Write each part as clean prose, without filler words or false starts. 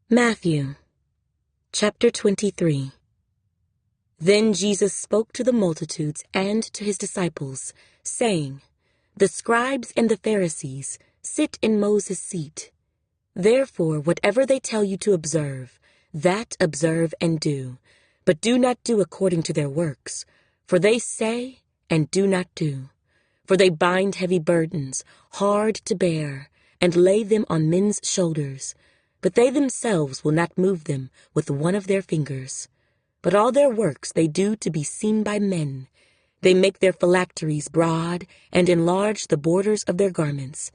Matthew, chapter 23. Then Jesus spoke to the multitudes and to his disciples, saying, The scribes and the Pharisees sit in Moses' seat. Therefore, whatever they tell you to observe, that observe and do, but do not do according to their works, for they say and do not do. For they bind heavy burdens, hard to bear, and lay them on men's shoulders, but they themselves will not move them with one of their fingers. But all their works they do to be seen by men. They make their phylacteries broad and enlarge the borders of their garments.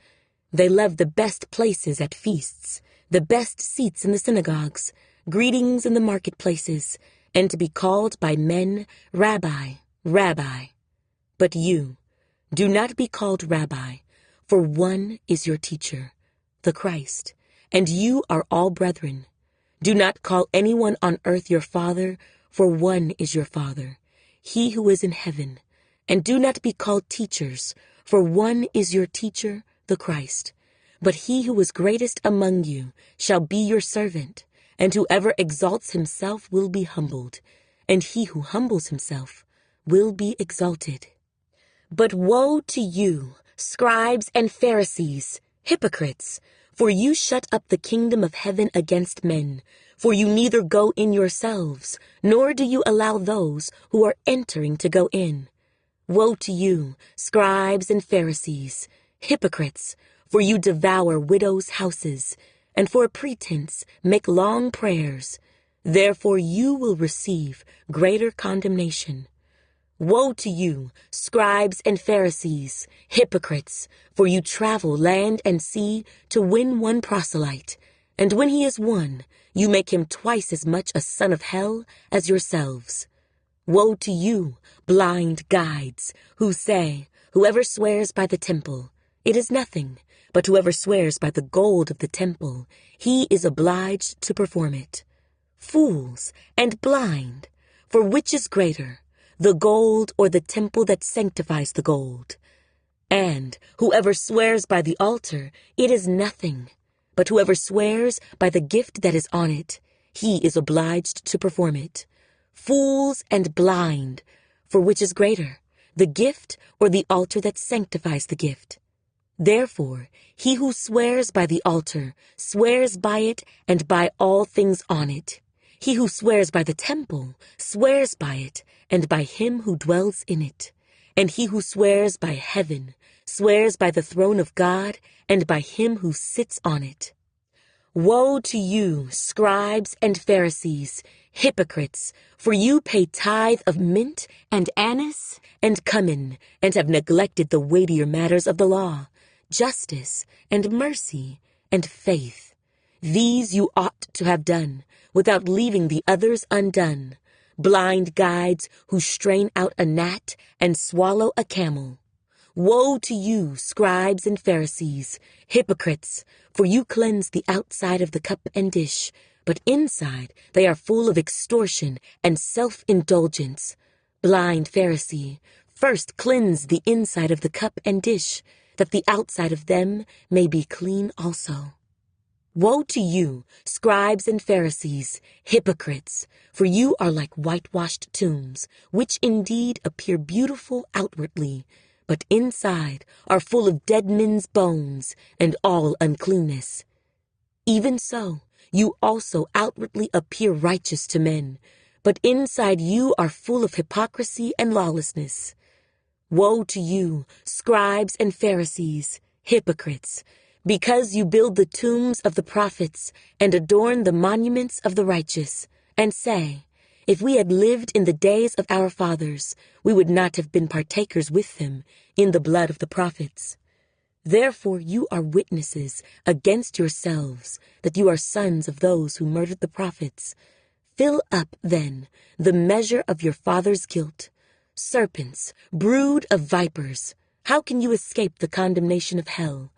They love the best places at feasts, the best seats in the synagogues, greetings in the marketplaces, and to be called by men, Rabbi, Rabbi. But you, do not be called Rabbi, for one is your teacher, the Christ, and you are all brethren. Do not call anyone on earth your father, for one is your Father, he who is in heaven. And do not be called teachers, for one is your teacher, the Christ. But he who is greatest among you shall be your servant, and whoever exalts himself will be humbled, and he who humbles himself will be exalted. But woe to you, scribes and Pharisees, hypocrites! For you shut up the kingdom of heaven against men, for you neither go in yourselves, nor do you allow those who are entering to go in. Woe to you, scribes and Pharisees, hypocrites! For you devour widows' houses, and for a pretense make long prayers. Therefore you will receive greater condemnation. Woe to you, scribes and Pharisees, hypocrites! For you travel land and sea to win one proselyte, and when he is won, you make him twice as much a son of hell as yourselves. Woe to you, blind guides, who say, Whoever swears by the temple, it is nothing, but whoever swears by the gold of the temple, he is obliged to perform it. Fools and blind, for which is greater, the gold or the temple that sanctifies the gold? And whoever swears by the altar, it is nothing, but whoever swears by the gift that is on it, he is obliged to perform it. Fools and blind, for which is greater, the gift or the altar that sanctifies the gift? Therefore, he who swears by the altar swears by it and by all things on it. He who swears by the temple swears by it and by him who dwells in it. And he who swears by heaven swears by the throne of God and by him who sits on it. Woe to you, scribes and Pharisees, hypocrites! For you pay tithe of mint and anise and cumin, and have neglected the weightier matters of the law, justice and mercy and faith. These you ought to have done, without leaving the others undone. Blind guides who strain out a gnat and swallow a camel. Woe to you, scribes and Pharisees, hypocrites! For you cleanse the outside of the cup and dish, but inside they are full of extortion and self-indulgence. Blind Pharisee, first cleanse the inside of the cup and dish, that the outside of them may be clean also. Woe to you, scribes and Pharisees, hypocrites! For you are like whitewashed tombs, which indeed appear beautiful outwardly, but inside are full of dead men's bones and all uncleanness. Even so, you also outwardly appear righteous to men, but inside you are full of hypocrisy and lawlessness. Woe to you, scribes and Pharisees, hypocrites! Because you build the tombs of the prophets and adorn the monuments of the righteous, and say, If we had lived in the days of our fathers, we would not have been partakers with them in the blood of the prophets. Therefore you are witnesses against yourselves that you are sons of those who murdered the prophets. Fill up, then, the measure of your father's guilt. Serpents, brood of vipers, how can you escape the condemnation of hell?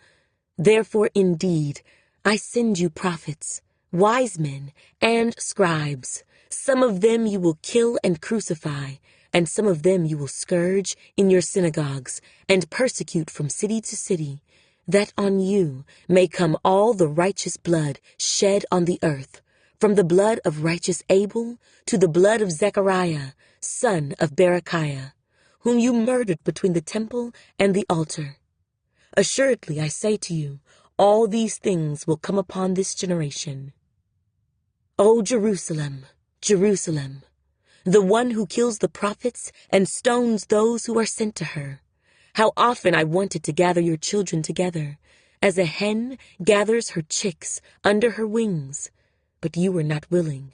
Therefore, indeed, I send you prophets, wise men, and scribes. Some of them you will kill and crucify, and some of them you will scourge in your synagogues and persecute from city to city, that on you may come all the righteous blood shed on the earth, from the blood of righteous Abel to the blood of Zechariah, son of Berechiah, whom you murdered between the temple and the altar. Assuredly, I say to you, all these things will come upon this generation. O Jerusalem, Jerusalem, the one who kills the prophets and stones those who are sent to her. How often I wanted to gather your children together, as a hen gathers her chicks under her wings, but you were not willing.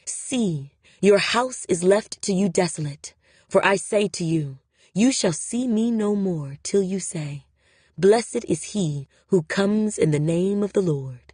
See, your house is left to you desolate, for I say to you, you shall see me no more till you say, Blessed is he who comes in the name of the Lord.